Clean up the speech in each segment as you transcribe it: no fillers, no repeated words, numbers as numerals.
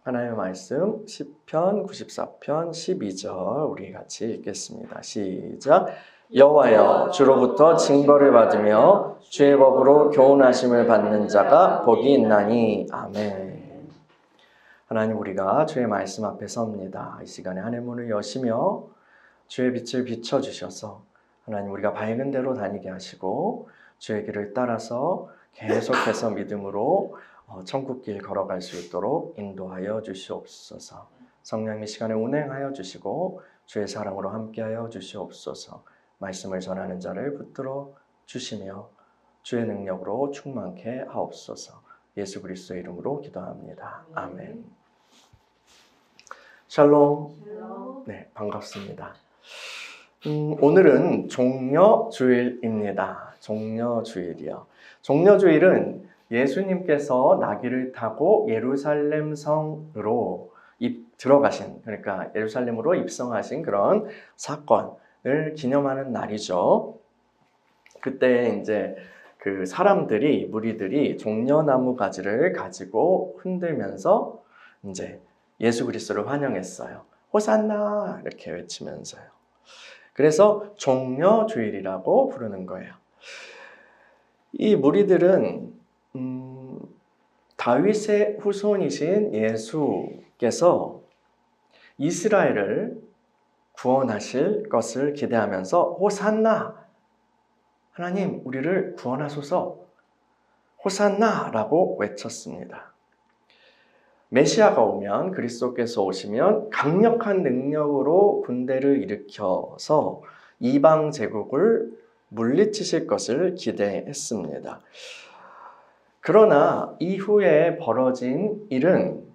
하나님의 말씀 시편 94편 12절 우리 같이 읽겠습니다. 시작. 여호와여, 주로부터 징벌을 받으며 주의 법으로 교훈하심을 받는 자가 복이 있나니. 아멘. 하나님, 우리가 주의 말씀 앞에 섭니다. 이 시간에 하늘 문을 여시며 주의 빛을 비춰주셔서 하나님, 우리가 밝은 대로 다니게 하시고 주의 길을 따라서 계속해서 믿음으로 천국길 걸어갈 수 있도록 인도하여 주시옵소서. 성령 이 시간에 운행하여 주시고 주의 사랑으로 함께하여 주시옵소서. 말씀을 전하는 자를 붙들어 주시며 주의 능력으로 충만케 하옵소서. 예수 그리스도의 이름으로 기도합니다. 아멘. 샬롬. 네, 반갑습니다. 오늘은 종려주일입니다. 종려주일이요. 종려주일은 예수님께서 나귀를 타고 예루살렘 성으로 들어가신, 그러니까 예루살렘으로 입성하신 그런 사건을 기념하는 날이죠. 그때 이제 그 사람들이, 무리들이 종려나무 가지를 가지고 흔들면서 이제 예수 그리스도를 환영했어요. 호산나 이렇게 외치면서요. 그래서 종려주일이라고 부르는 거예요. 이 무리들은 다윗의 후손이신 예수께서 이스라엘을 구원하실 것을 기대하면서 호산나, 하나님 우리를 구원하소서, 호산나라고 외쳤습니다. 메시아가 오면, 그리스도께서 오시면 강력한 능력으로 군대를 일으켜서 이방 제국을 물리치실 것을 기대했습니다. 그러나 이후에 벌어진 일은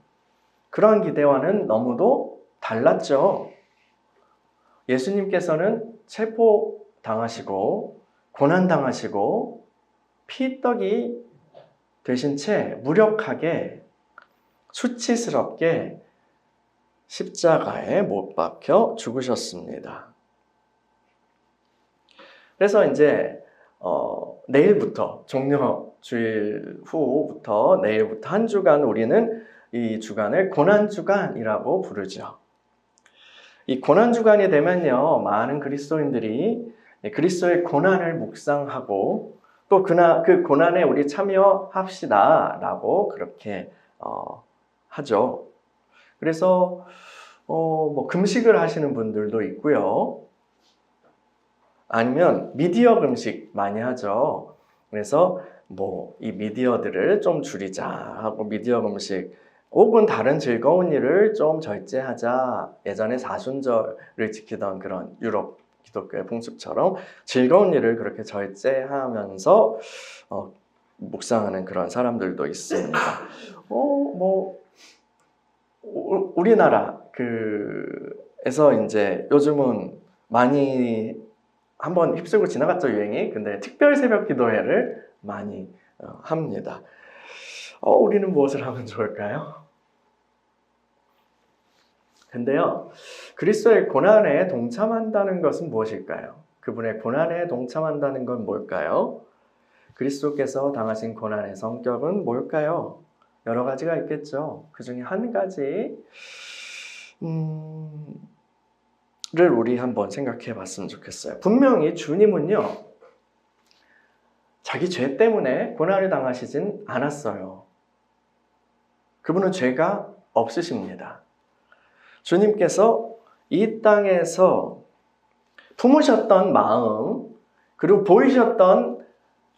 그러한 기대와는 너무도 달랐죠. 예수님께서는 체포당하시고 고난당하시고 피떡이 되신 채 무력하게 수치스럽게 십자가에 못 박혀 죽으셨습니다. 그래서 이제 내일부터, 종려주일 후부터 내일부터 한 주간 우리는 이 주간을 고난주간이라고 부르죠. 이 고난주간이 되면요, 많은 그리스도인들이 그리스도의 고난을 묵상하고 또 그 고난에 우리 참여합시다 라고 그렇게 하죠. 그래서 뭐 금식을 하시는 분들도 있고요. 아니면 미디어 금식 많이 하죠. 그래서 뭐 이 미디어들을 좀 줄이자 하고 미디어 금식, 혹은 다른 즐거운 일을 좀 절제하자. 예전에 사순절을 지키던 그런 유럽 기독교의 풍습처럼 즐거운 일을 그렇게 절제하면서 묵상하는 그런 사람들도 있습니다. 뭐 우리나라 에서 이제 요즘은 많이 한번 휩쓸고 지나갔죠, 유행이. 근데 특별 새벽 기도회를 많이 합니다. 우리는 무엇을 하면 좋을까요? 근데요, 그리스도의 고난에 동참한다는 것은 무엇일까요? 그분의 고난에 동참한다는 건 뭘까요? 그리스도께서 당하신 고난의 성격은 뭘까요? 여러 가지가 있겠죠. 그 중에 한 가지 를 우리 한번 생각해 봤으면 좋겠어요. 분명히 주님은요, 자기 죄 때문에 고난을 당하시진 않았어요. 그분은 죄가 없으십니다. 주님께서 이 땅에서 품으셨던 마음, 그리고 보이셨던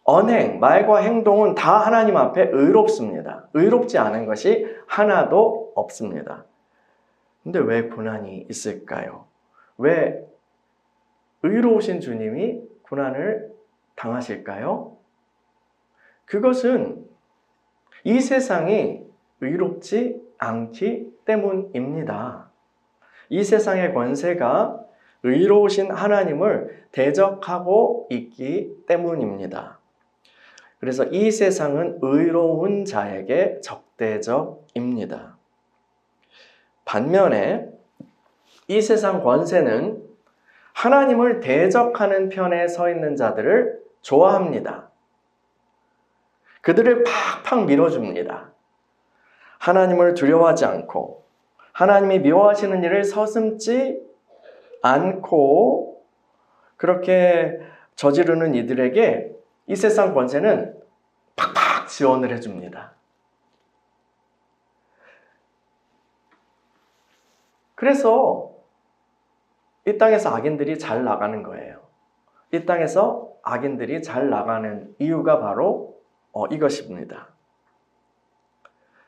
언행, 말과 행동은 다 하나님 앞에 의롭습니다. 의롭지 않은 것이 하나도 없습니다. 근데 왜 고난이 있을까요? 왜 의로우신 주님이 고난을 당하실까요? 그것은 이 세상이 의롭지 않기 때문입니다. 이 세상의 권세가 의로우신 하나님을 대적하고 있기 때문입니다. 그래서 이 세상은 의로운 자에게 적대적입니다. 반면에 이 세상 권세는 하나님을 대적하는 편에 서 있는 자들을 좋아합니다. 그들을 팍팍 밀어줍니다. 하나님을 두려워하지 않고 하나님이 미워하시는 일을 서슴지 않고 그렇게 저지르는 이들에게 이 세상 권세는 팍팍 지원을 해줍니다. 그래서 이 땅에서 악인들이 잘 나가는 거예요. 이 땅에서 악인들이 잘 나가는 이유가 바로 이것입니다.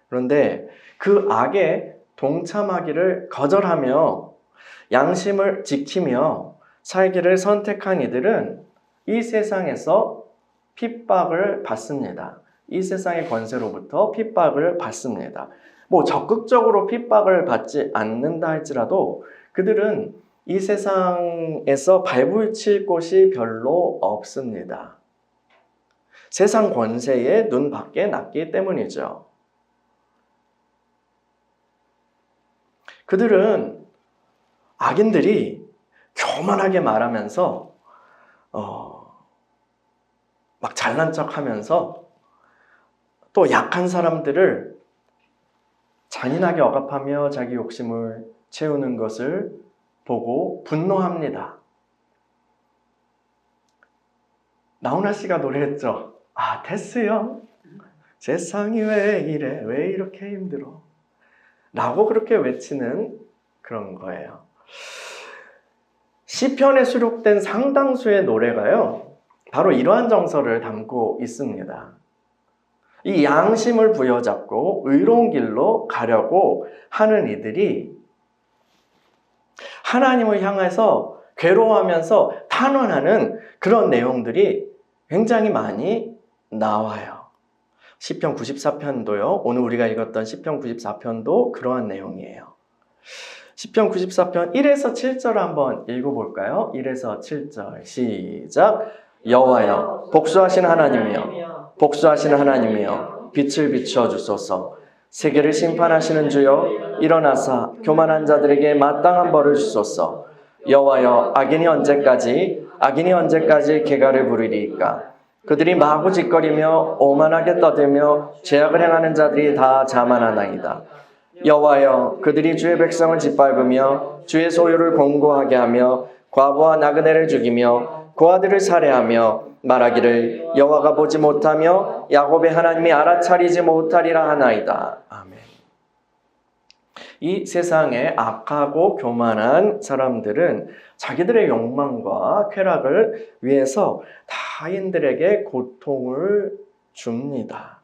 그런데 그 악에 동참하기를 거절하며 양심을 지키며 살기를 선택한 이들은 이 세상에서 핍박을 받습니다. 이 세상의 권세로부터 핍박을 받습니다. 적극적으로 핍박을 받지 않는다 할지라도 그들은 이 세상에서 발붙일 곳이 별로 없습니다. 세상 권세에 눈 밖에 났기 때문이죠. 그들은 악인들이 교만하게 말하면서 막 잘난 척하면서 또 약한 사람들을 잔인하게 억압하며 자기 욕심을 채우는 것을 보고 분노합니다. 나훈아 씨가 노래했죠. 테스요. 세상이 왜 이래? 왜 이렇게 힘들어? 라고 그렇게 외치는 그런 거예요. 시편에 수록된 상당수의 노래가요, 바로 이러한 정서를 담고 있습니다. 이 양심을 부여잡고 의로운 길로 가려고 하는 이들이 하나님을 향해서 괴로워하면서 탄원하는 그런 내용들이 굉장히 많이 나와요. 시편 94편도요. 오늘 우리가 읽었던 시편 94편도 그러한 내용이에요. 시편 94편 1에서 7절 한번 읽어볼까요? 1에서 7절 시작. 여호와여 복수하신 하나님이여 복수하신 하나님이여 빛을 비춰주소서. 세계를 심판하시는 주여 일어나사 교만한 자들에게 마땅한 벌을 주소서. 여호와여 악인이 언제까지 개가를 부리리이까. 그들이 마구 짓거리며 오만하게 떠들며 죄악을 행하는 자들이 다 자만하나이다. 여호와여 그들이 주의 백성을 짓밟으며 주의 소유를 공고하게 하며 과부와 나그네를 죽이며 고아들을 살해하며 말하기를 여호와가 보지 못하며 야곱의 하나님이 알아차리지 못하리라 하나이다. 아멘. 이 세상에 악하고 교만한 사람들은 자기들의 욕망과 쾌락을 위해서 타인들에게 고통을 줍니다.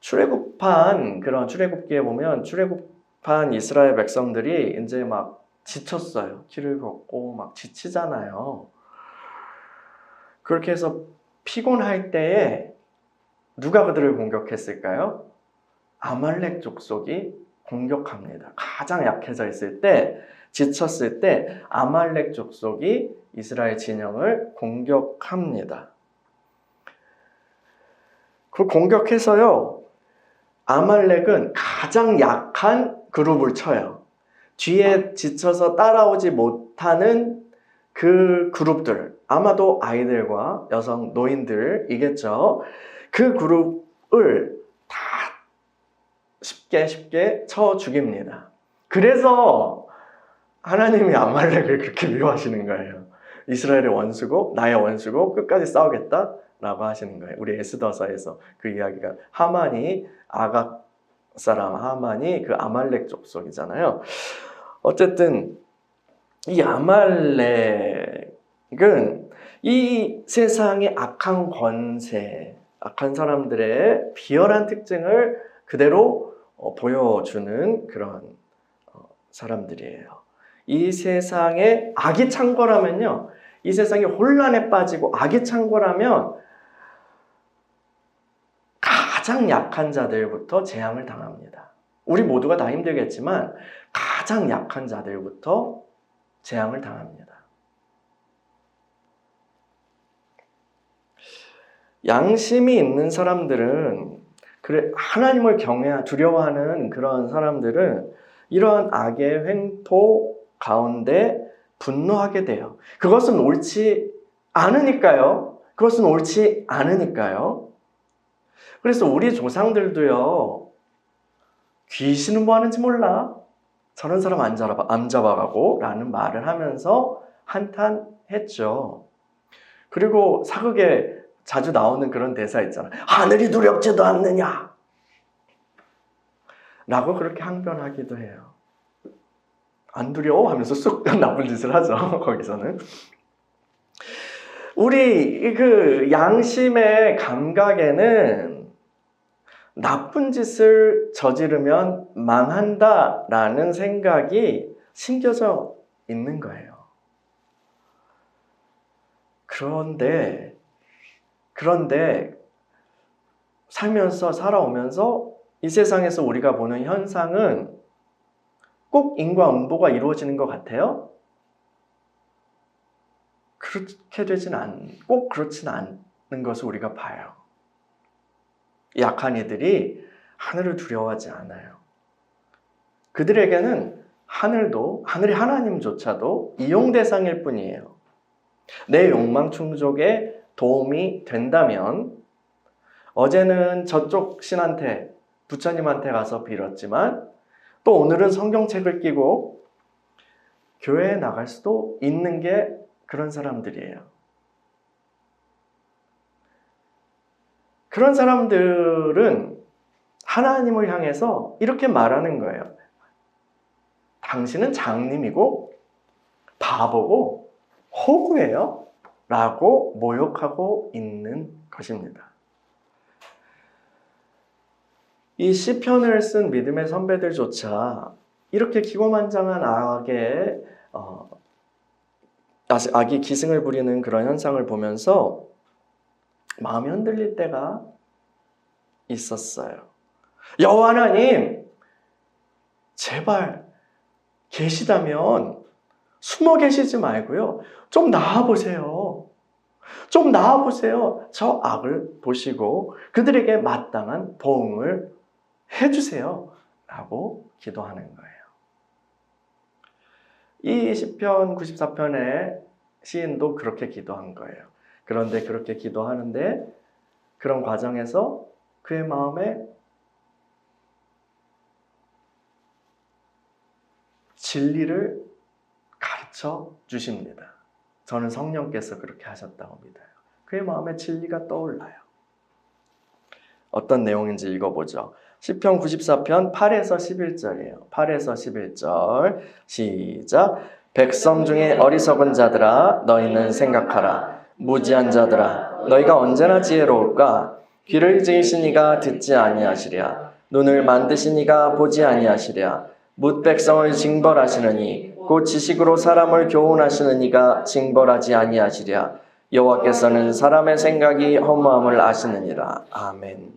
출애굽기에 보면 출애굽한 이스라엘 백성들이 이제 막 지쳤어요. 길을 걷고 막 지치잖아요. 그렇게 해서 피곤할 때에 누가 그들을 공격했을까요? 아말렉 족속이 공격합니다. 가장 약해져 있을 때, 지쳤을 때 아말렉 족속이 이스라엘 진영을 공격합니다. 그 공격해서요, 아말렉은 가장 약한 그룹을 쳐요. 뒤에 지쳐서 따라오지 못하는 그 그룹들, 아마도 아이들과 여성, 노인들이겠죠. 그 그룹을 다 쉽게 쳐 죽입니다. 그래서 하나님이 아말렉을 그렇게 미워하시는 거예요. 이스라엘의 원수고 나의 원수고 끝까지 싸우겠다라고 하시는 거예요. 우리 에스더서에서 그 이야기가 하만이 아각 사람 하만이 그 아말렉 족속이잖아요. 어쨌든 이 아말렉은 이 세상의 악한 권세, 악한 사람들의 비열한 특징을 그대로 보여주는 그런 사람들이에요. 이 세상에 악이 창궐하면요, 이 세상에 혼란에 빠지고 악이 창궐하면 가장 약한 자들부터 재앙을 당합니다. 우리 모두가 다 힘들겠지만 가장 약한 자들부터 재앙을 당합니다. 양심이 있는 사람들은, 하나님을 두려워하는 그런 사람들은 이러한 악의 횡포 가운데 분노하게 돼요. 그것은 옳지 않으니까요. 그래서 우리 조상들도요, 귀신은 뭐 하는지 몰라. 저런 사람 안 잡아가고 라는 말을 하면서 한탄했죠. 그리고 사극에 자주 나오는 그런 대사 있잖아. 하늘이 두렵지도 않느냐 라고 그렇게 항변하기도 해요. 안 두려워? 하면서 쑥 나쁜 짓을 하죠. 거기서는. 우리 그 양심의 감각에는 나쁜 짓을 저지르면 망한다라는 생각이 심겨져 있는 거예요. 그런데 살아오면서 이 세상에서 우리가 보는 현상은 꼭 인과응보가 이루어지는 것 같아요? 꼭 그렇진 않는 것을 우리가 봐요. 약한 이들이 하늘을 두려워하지 않아요. 그들에게는 하늘이 하나님조차도 이용 대상일 뿐이에요. 내 욕망 충족에 도움이 된다면, 어제는 저쪽 신한테, 부처님한테 가서 빌었지만 또 오늘은 성경책을 끼고 교회에 나갈 수도 있는 게 그런 사람들이에요. 그런 사람들은 하나님을 향해서 이렇게 말하는 거예요. 당신은 장님이고 바보고 호구예요 라고 모욕하고 있는 것입니다. 이 시편을 쓴 믿음의 선배들조차 이렇게 기고만장한 악이 기승을 부리는 그런 현상을 보면서 마음이 흔들릴 때가 있었어요. 여호와 하나님, 제발 계시다면 숨어 계시지 말고요, 좀 나와보세요. 좀 나와보세요. 저 악을 보시고 그들에게 마땅한 보응을 해주세요 라고 기도하는 거예요. 이 시편 94편의 시인도 그렇게 기도한 거예요. 그런데 그렇게 기도하는데 그런 과정에서 그의 마음에 진리를 가르쳐 주십니다. 저는 성령께서 그렇게 하셨다고 믿어요. 그의 마음에 진리가 떠올라요. 어떤 내용인지 읽어보죠. 시편 94편 8에서 11절이에요. 8에서 11절 시작. 백성 중에 어리석은 자들아, 너희는 생각하라. 무지한 자들아, 너희가 언제나 지혜로울까? 귀를 지으시니가 듣지 아니하시랴. 눈을 만드시니가 보지 아니하시랴. 뭇 백성을 징벌하시느니 곧 지식으로 사람을 교훈하시느니가 징벌하지 아니하시랴. 여호와께서는 사람의 생각이 허무함을 아시느니라. 아멘.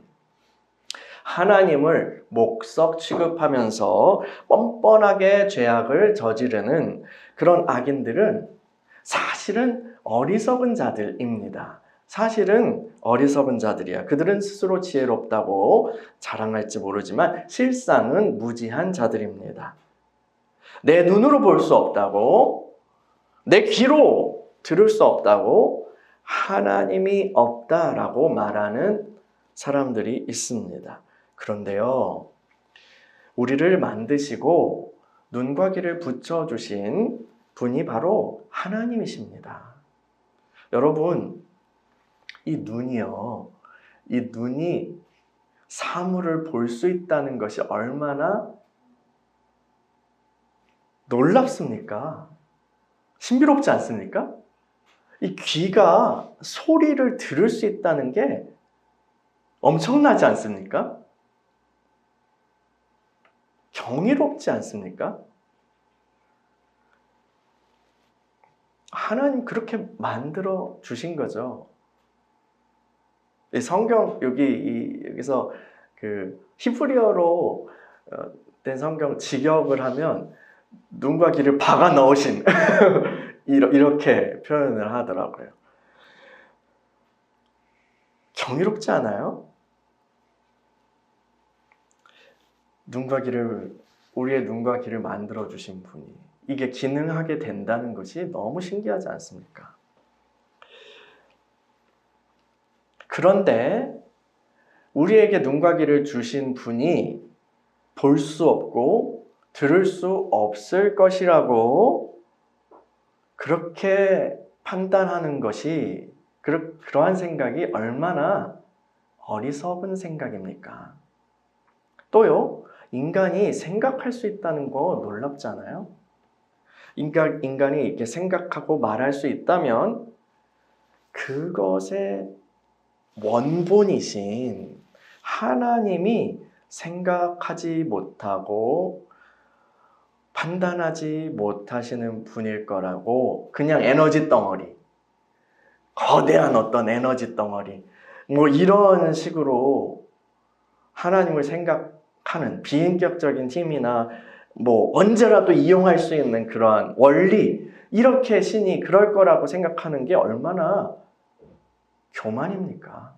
하나님을 목석 취급하면서 뻔뻔하게 죄악을 저지르는 그런 악인들은 사실은 어리석은 자들입니다. 사실은 어리석은 자들이야. 그들은 스스로 지혜롭다고 자랑할지 모르지만 실상은 무지한 자들입니다. 내 눈으로 볼 수 없다고, 내 귀로 들을 수 없다고, 하나님이 없다라고 말하는 사람들이 있습니다. 그런데요, 우리를 만드시고 눈과 귀를 붙여주신 분이 바로 하나님이십니다. 여러분, 이 눈이 사물을 볼 수 있다는 것이 얼마나 놀랍습니까? 신비롭지 않습니까? 이 귀가 소리를 들을 수 있다는 게 엄청나지 않습니까? 경이롭지 않습니까? 하나님 그렇게 만들어 주신 거죠. 이 성경 여기서 그 히브리어로 된 성경 직역을 하면 눈과 귀를 박아 넣으신 이렇게 표현을 하더라고요. 경이롭지 않아요? 우리의 눈과 귀를 만들어 주신 분이 이게 기능하게 된다는 것이 너무 신기하지 않습니까? 그런데 우리에게 눈과 귀를 주신 분이 볼 수 없고 들을 수 없을 것이라고 그렇게 판단하는 것이 그러한 생각이 얼마나 어리석은 생각입니까? 또요, 인간이 생각할 수 있다는 거 놀랍잖아요. 인간이 이렇게 생각하고 말할 수 있다면 그것의 원본이신 하나님이 생각하지 못하고 판단하지 못하시는 분일 거라고, 그냥 에너지 덩어리, 거대한 어떤 에너지 덩어리, 뭐 이런 식으로 하나님을 생각하는 비인격적인 힘이나 뭐 언제라도 이용할 수 있는 그러한 원리, 이렇게 신이 그럴 거라고 생각하는 게 얼마나 교만입니까?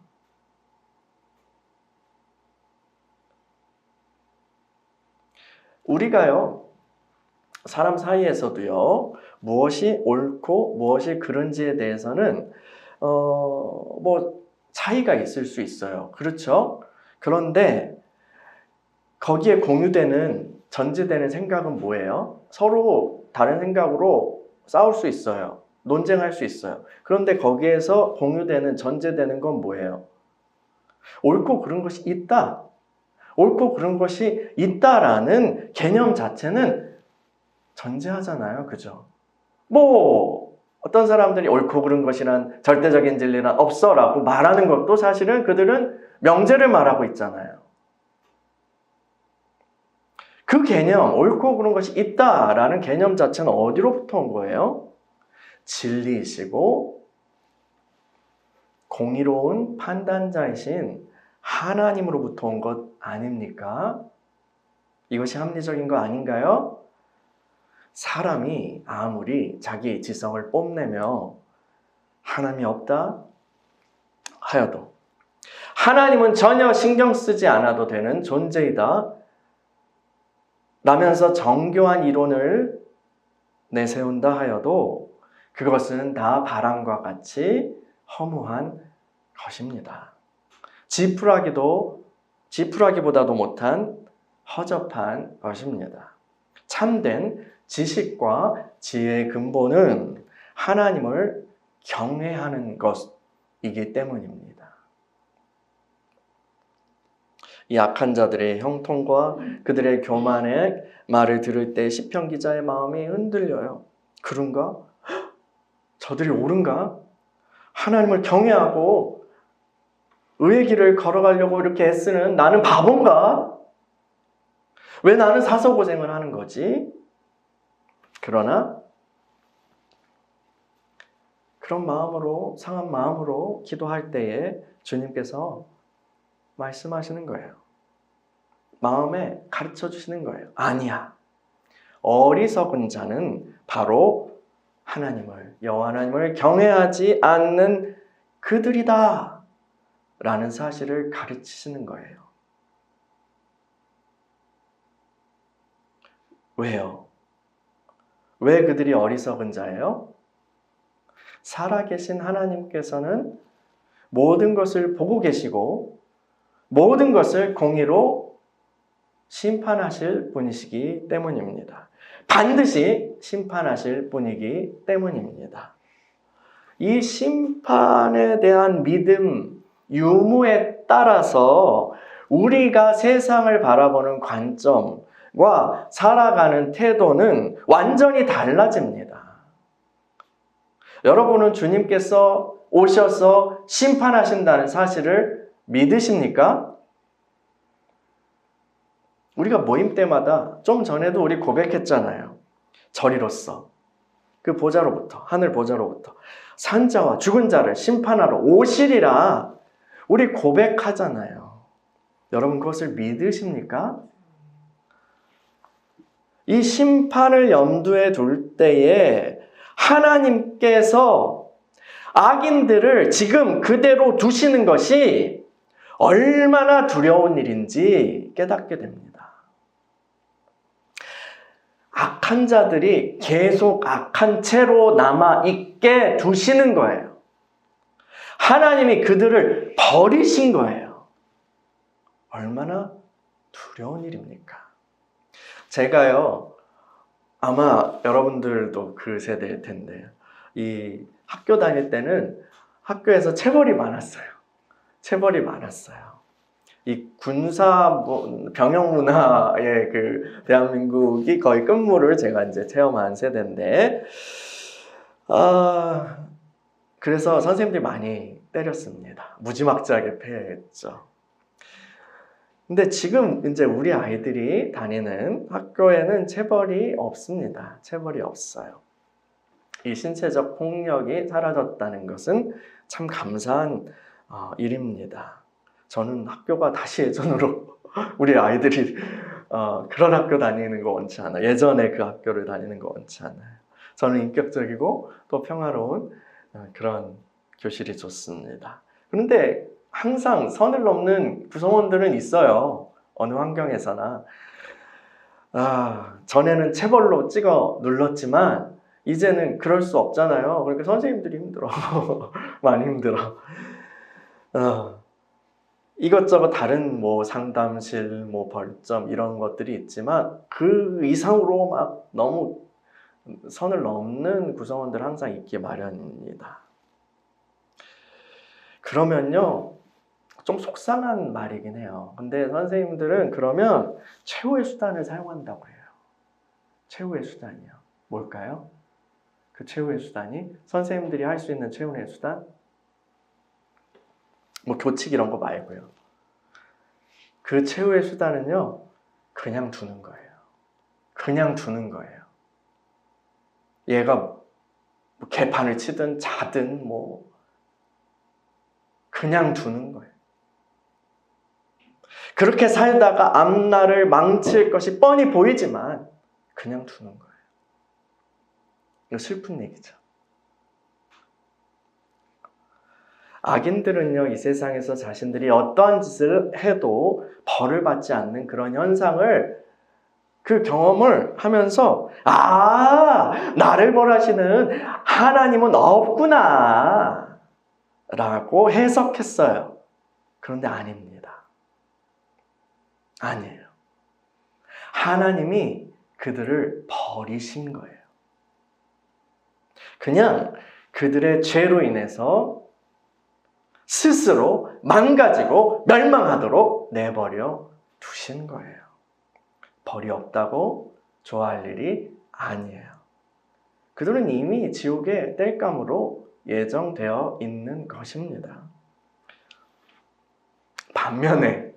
우리가요, 사람 사이에서도요, 무엇이 옳고 무엇이 그른지에 대해서는 뭐 차이가 있을 수 있어요. 그렇죠? 그런데 거기에 공유되는, 전제되는 생각은 뭐예요? 서로 다른 생각으로 싸울 수 있어요. 논쟁할 수 있어요. 그런데 거기에서 공유되는, 전제되는 건 뭐예요? 옳고 그른 것이 있다. 옳고 그른 것이 있다라는 개념 자체는 전제하잖아요. 그죠? 뭐 어떤 사람들이 옳고 그른 것이란, 절대적인 진리란 없어 라고 말하는 것도 사실은 그들은 명제를 말하고 있잖아요. 그 개념, 옳고 그른 것이 있다라는 개념 자체는 어디로부터 온 거예요? 진리이시고 공의로운 판단자이신 하나님으로부터 온 것 아닙니까? 이것이 합리적인 거 아닌가요? 사람이 아무리 자기 지성을 뽐내며 하나님이 없다 하여도, 하나님은 전혀 신경 쓰지 않아도 되는 존재이다 라면서 정교한 이론을 내세운다 하여도 그것은 다 바람과 같이 허무한 것입니다. 지푸라기보다도 못한 허접한 것입니다. 참된 지식과 지혜의 근본은 하나님을 경외하는 것이기 때문입니다. 이 악한 자들의 형통과 그들의 교만의 말을 들을 때 시편 기자의 마음이 흔들려요. 그런가? 저들이 옳은가? 하나님을 경외하고 의의 길을 걸어가려고 이렇게 애쓰는 나는 바본가? 왜 나는 사서고생을 하는 거지? 그러나 그런 마음으로, 상한 마음으로 기도할 때에 주님께서 말씀하시는 거예요. 마음에 가르쳐 주시는 거예요. 아니야. 어리석은 자는 바로 하나님을, 여호와 하나님을 경외하지 않는 그들이다 라는 사실을 가르치시는 거예요. 왜요? 왜 그들이 어리석은 자예요? 살아계신 하나님께서는 모든 것을 보고 계시고 모든 것을 공의로 심판하실 분이시기 때문입니다. 반드시 심판하실 분이기 때문입니다. 이 심판에 대한 믿음, 유무에 따라서 우리가 세상을 바라보는 관점과 살아가는 태도는 완전히 달라집니다. 여러분은 주님께서 오셔서 심판하신다는 사실을 믿으십니까? 우리가 모임 때마다, 좀 전에도 우리 고백했잖아요. 저리로서, 그 보좌로부터, 하늘 보좌로부터 산자와 죽은 자를 심판하러 오시리라 우리 고백하잖아요. 여러분 그것을 믿으십니까? 이 심판을 염두에 둘 때에 하나님께서 악인들을 지금 그대로 두시는 것이 얼마나 두려운 일인지 깨닫게 됩니다. 악한 자들이 계속 악한 채로 남아있게 두시는 거예요. 하나님이 그들을 버리신 거예요. 얼마나 두려운 일입니까? 제가요, 아마 여러분들도 그 세대일 텐데, 이 학교 다닐 때는 학교에서 체벌이 많았어요. 체벌이 많았어요. 이 군사 병영 문화의 그 대한민국이 거의 끝물을 제가 이제 체험한 세대인데, 그래서 선생님들이 많이 때렸습니다. 무지막지하게 패했죠. 근데 지금 이제 우리 아이들이 다니는 학교에는 체벌이 없습니다. 체벌이 없어요. 이 신체적 폭력이 사라졌다는 것은 참 감사한 일입니다. 저는 학교가 다시 예전으로 우리 아이들이 그런 학교 다니는 거 원치 않아요. 예전에 그 학교를 다니는 거 원치 않아요. 저는 인격적이고 또 평화로운 그런 교실이 좋습니다. 그런데 항상 선을 넘는 구성원들은 있어요. 어느 환경에서나. 전에는 체벌로 찍어 눌렀지만 이제는 그럴 수 없잖아요. 그러니까 선생님들이 힘들어. 많이 힘들어. 이것저것 다른 뭐 상담실, 뭐 벌점 이런 것들이 있지만 그 이상으로 막 너무 선을 넘는 구성원들 항상 있기 마련입니다. 그러면요, 좀 속상한 말이긴 해요. 근데 선생님들은 그러면 최후의 수단을 사용한다고 해요. 최후의 수단이요. 뭘까요? 그 최후의 수단이 선생님들이 할 수 있는 최후의 수단? 뭐 교칙 이런 거 말고요. 그 최후의 수단은요, 그냥 두는 거예요. 그냥 두는 거예요. 얘가 뭐 개판을 치든 자든 뭐 그냥 두는 거예요. 그렇게 살다가 앞날을 망칠 것이 뻔히 보이지만 그냥 두는 거예요. 이거 슬픈 얘기죠. 악인들은요, 이 세상에서 자신들이 어떠한 짓을 해도 벌을 받지 않는 그런 현상을, 그 경험을 하면서 나를 벌하시는 하나님은 없구나 라고 해석했어요. 그런데 아닙니다. 아니에요. 하나님이 그들을 버리신 거예요. 그냥 그들의 죄로 인해서 스스로 망가지고 멸망하도록 내버려 두신 거예요. 벌이 없다고 좋아할 일이 아니에요. 그들은 이미 지옥의 땔감으로 예정되어 있는 것입니다. 반면에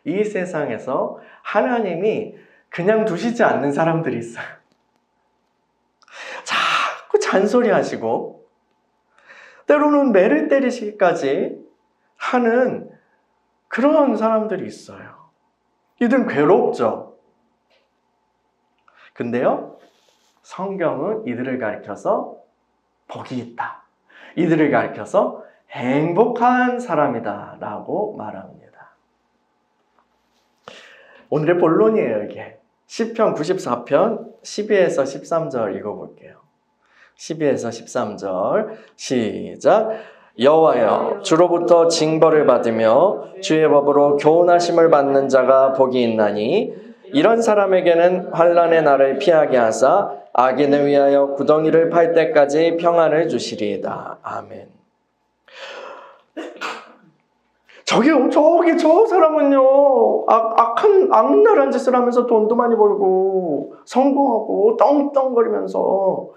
이 세상에서 하나님이 그냥 두시지 않는 사람들이 있어요. 자꾸 잔소리하시고 때로는 매를 때리시기까지 하는 그런 사람들이 있어요. 이들은 괴롭죠. 근데요, 성경은 이들을 가리켜서 복이 있다, 이들을 가리켜서 행복한 사람이다 라고 말합니다. 오늘의 본론이에요. 이게 시편 94편 12에서 13절 읽어볼게요. 12에서 13절 시작. 여호와여, 주로부터 징벌을 받으며 주의 법으로 교훈하심을 받는 자가 복이 있나니 이런 사람에게는 환난의 날을 피하게 하사 악인을 위하여 구덩이를 팔 때까지 평안을 주시리이다. 아멘. 저 사람은요, 악랄한 짓을 하면서 돈도 많이 벌고 성공하고 떵떵거리면서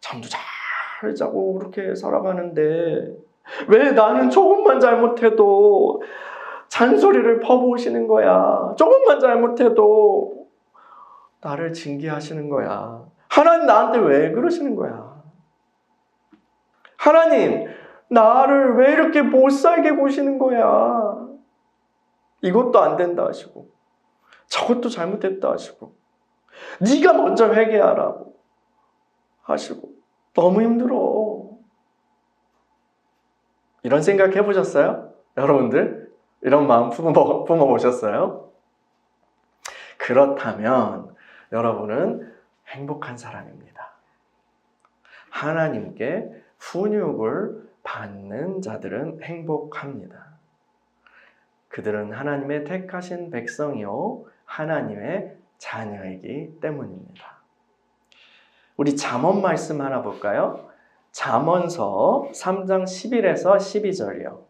잠도 잘 자고 그렇게 살아가는데 왜 나는 조금만 잘못해도 잔소리를 퍼부으시는 거야. 조금만 잘못해도 나를 징계하시는 거야. 하나님, 나한테 왜 그러시는 거야? 하나님, 나를 왜 이렇게 못 살게 보시는 거야? 이것도 안 된다 하시고 저것도 잘못했다 하시고 네가 먼저 회개하라고 하시고 너무 힘들어. 이런 생각 해보셨어요? 여러분들? 이런 마음 품어보셨어요? 그렇다면 여러분은 행복한 사람입니다. 하나님께 훈육을 받는 자들은 행복합니다. 그들은 하나님의 택하신 백성이요 하나님의 자녀이기 때문입니다. 우리 잠언 말씀 하나 볼까요? 잠언서 3장 11에서 12절이요.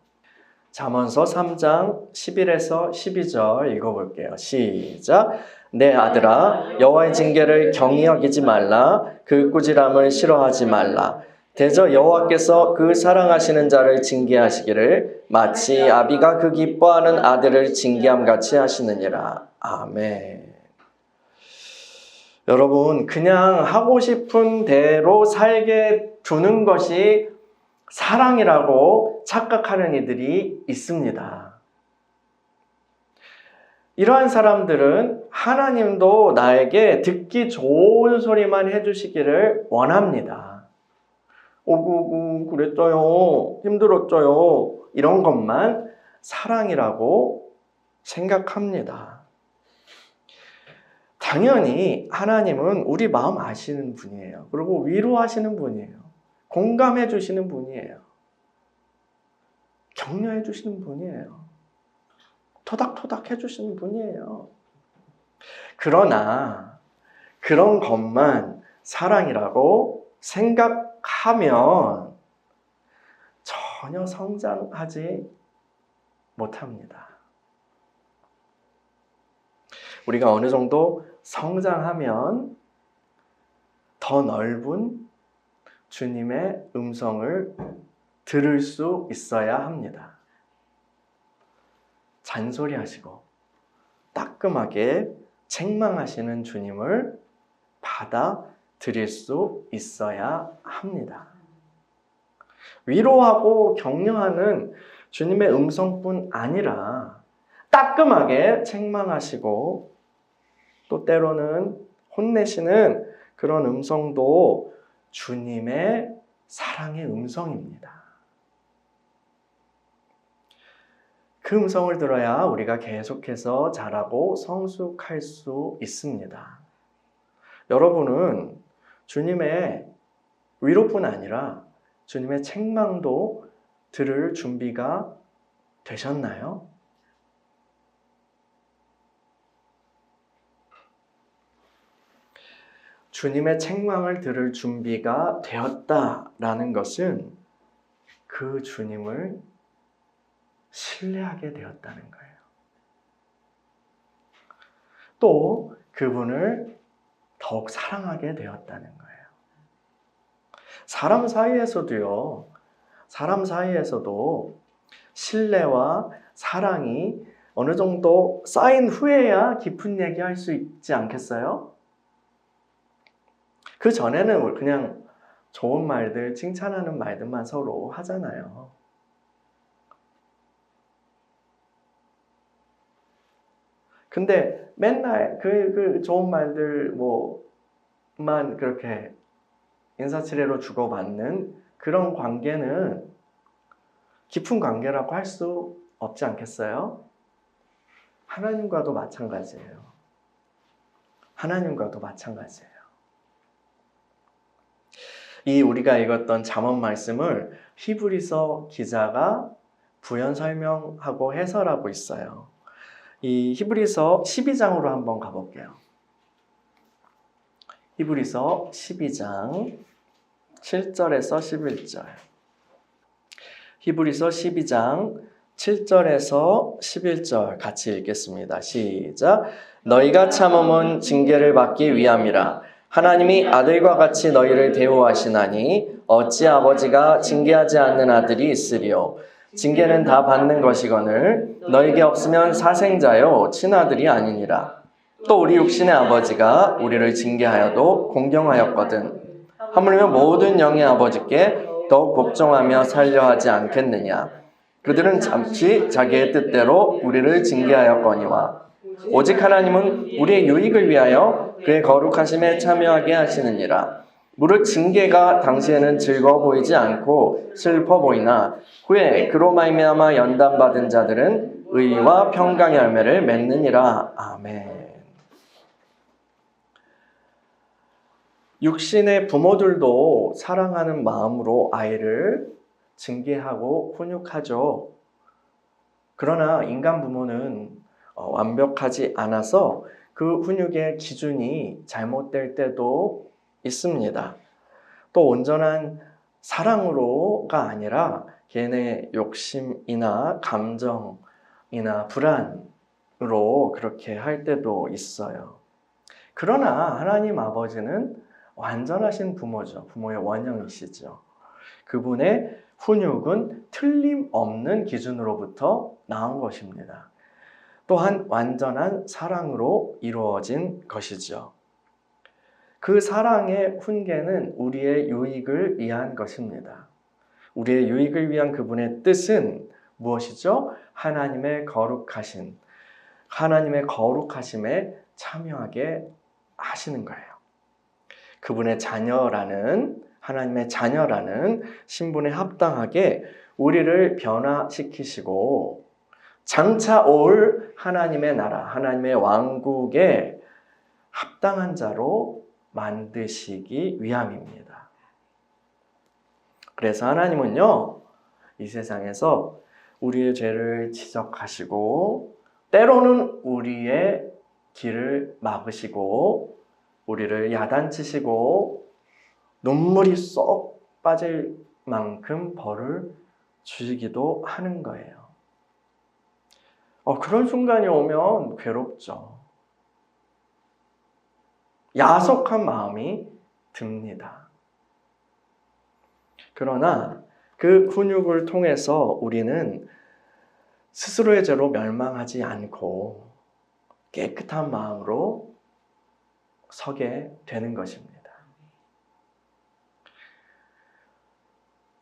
잠언서 3장 11에서 12절 읽어볼게요. 시작. 내 아들아, 여호와의 징계를 경히 여기지 말라. 그 꾸지람을 싫어하지 말라. 대저 여호와께서 그 사랑하시는 자를 징계하시기를 마치 아비가 그 기뻐하는 아들을 징계함 같이 하시느니라. 아멘. 여러분, 그냥 하고 싶은 대로 살게 두는 것이 사랑이라고 착각하는 이들이 있습니다. 이러한 사람들은 하나님도 나에게 듣기 좋은 소리만 해주시기를 원합니다. 오구오구 그랬어요. 힘들었어요. 이런 것만 사랑이라고 생각합니다. 당연히 하나님은 우리 마음 아시는 분이에요. 그리고 위로하시는 분이에요. 공감해 주시는 분이에요. 격려해 주시는 분이에요. 토닥토닥 해주시는 분이에요. 그러나 그런 것만 사랑이라고 생각하면 전혀 성장하지 못합니다. 우리가 어느 정도 성장하면 더 넓은 주님의 음성을 들을 수 있어야 합니다. 잔소리하시고 따끔하게 책망하시는 주님을 받아들일 수 있어야 합니다. 위로하고 격려하는 주님의 음성뿐 아니라 따끔하게 책망하시고 또 때로는 혼내시는 그런 음성도 주님의 사랑의 음성입니다. 그 음성을 들어야 우리가 계속해서 자라고 성숙할 수 있습니다. 여러분은 주님의 위로뿐 아니라 주님의 책망도 들을 준비가 되셨나요? 주님의 책망을 들을 준비가 되었다라는 것은 그 주님을 신뢰하게 되었다는 거예요. 또 그분을 더욱 사랑하게 되었다는 거예요. 사람 사이에서도 신뢰와 사랑이 어느 정도 쌓인 후에야 깊은 얘기할 수 있지 않겠어요? 그 전에는 그냥 좋은 말들, 칭찬하는 말들만 서로 하잖아요. 근데 맨날 그 좋은 말들만 그렇게 인사치레로 주고받는 그런 관계는 깊은 관계라고 할 수 없지 않겠어요? 하나님과도 마찬가지예요. 하나님과도 마찬가지예요. 이 우리가 읽었던 잠언 말씀을 히브리서 기자가 부연 설명하고 해설하고 있어요. 이 히브리서 12장으로 한번 가볼게요. 히브리서 12장 7절에서 11절. 히브리서 12장 7절에서 11절 같이 읽겠습니다. 시작. 너희가 참음은 징계를 받기 위함이라. 하나님이 아들과 같이 너희를 대우하시나니 어찌 아버지가 징계하지 않는 아들이 있으리요. 징계는 다 받는 것이거늘 너에게 없으면 사생자요 친아들이 아니니라. 또 우리 육신의 아버지가 우리를 징계하여도 공경하였거든. 하물며 모든 영의 아버지께 더욱 복종하며 살려 하지 않겠느냐. 그들은 잠시 자기의 뜻대로 우리를 징계하였거니와 오직 하나님은 우리의 유익을 위하여 그의 거룩하심에 참여하게 하시느니라. 무릇 징계가 당시에는 즐거워 보이지 않고 슬퍼 보이나 후에 그로 말미암아 연단받은 자들은 의와 평강의 열매를 맺느니라. 아멘. 육신의 부모들도 사랑하는 마음으로 아이를 징계하고 훈육하죠. 그러나 인간 부모는 완벽하지 않아서 그 훈육의 기준이 잘못될 때도 있습니다. 또 온전한 사랑으로가 아니라 걔네 욕심이나 감정이나 불안으로 그렇게 할 때도 있어요. 그러나 하나님 아버지는 완전하신 부모죠. 부모의 원형이시죠. 그분의 훈육은 틀림없는 기준으로부터 나온 것입니다. 또한 완전한 사랑으로 이루어진 것이죠. 그 사랑의 훈계는 우리의 유익을 위한 것입니다. 우리의 유익을 위한 그분의 뜻은 무엇이죠? 하나님의 거룩하심에 참여하게 하시는 거예요. 그분의 하나님의 자녀라는 신분에 합당하게 우리를 변화시키시고 장차 올 하나님의 나라, 하나님의 왕국에 합당한 자로 만드시기 위함입니다. 그래서 하나님은요, 이 세상에서 우리의 죄를 지적하시고 때로는 우리의 길을 막으시고 우리를 야단치시고 눈물이 쏙 빠질 만큼 벌을 주시기도 하는 거예요. 그런 순간이 오면 괴롭죠. 야속한 마음이 듭니다. 그러나 그 훈육을 통해서 우리는 스스로의 죄로 멸망하지 않고 깨끗한 마음으로 서게 되는 것입니다.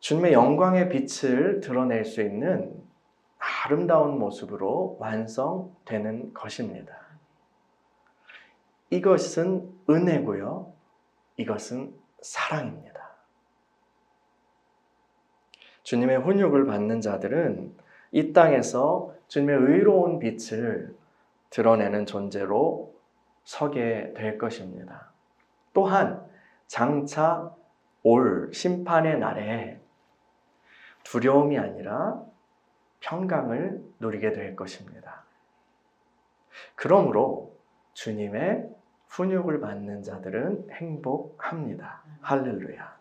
주님의 영광의 빛을 드러낼 수 있는 아름다운 모습으로 완성되는 것입니다. 이것은 은혜고요. 이것은 사랑입니다. 주님의 훈육을 받는 자들은 이 땅에서 주님의 의로운 빛을 드러내는 존재로 서게 될 것입니다. 또한 장차 올 심판의 날에 두려움이 아니라 평강을 누리게 될 것입니다. 그러므로 주님의 훈육을 받는 자들은 행복합니다. 할렐루야.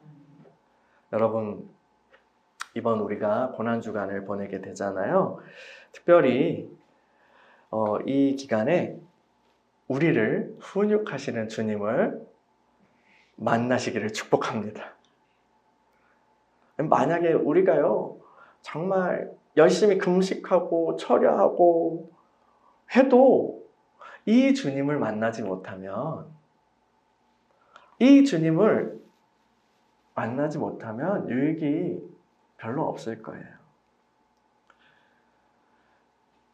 여러분, 이번 우리가 고난주간을 보내게 되잖아요. 특별히 이 기간에 우리를 훈육하시는 주님을 만나시기를 축복합니다. 만약에 우리가요, 정말 열심히 금식하고 철야하고 해도 이 주님을 만나지 못하면 유익이 별로 없을 거예요.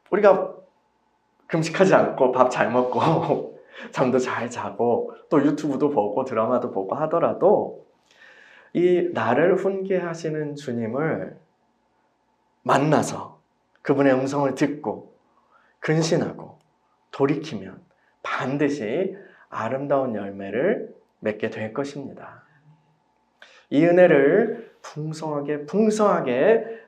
우리가 금식하지 않고 밥 잘 먹고 잠도 잘 자고 또 유튜브도 보고 드라마도 보고 하더라도 이 나를 훈계하시는 주님을 만나서 그분의 음성을 듣고 근신하고 돌이키면 반드시 아름다운 열매를 맺게 될 것입니다. 이 은혜를 풍성하게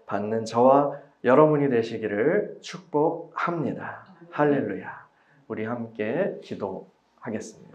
받는 저와 여러분이 되시기를 축복합니다. 할렐루야. 우리 함께 기도하겠습니다.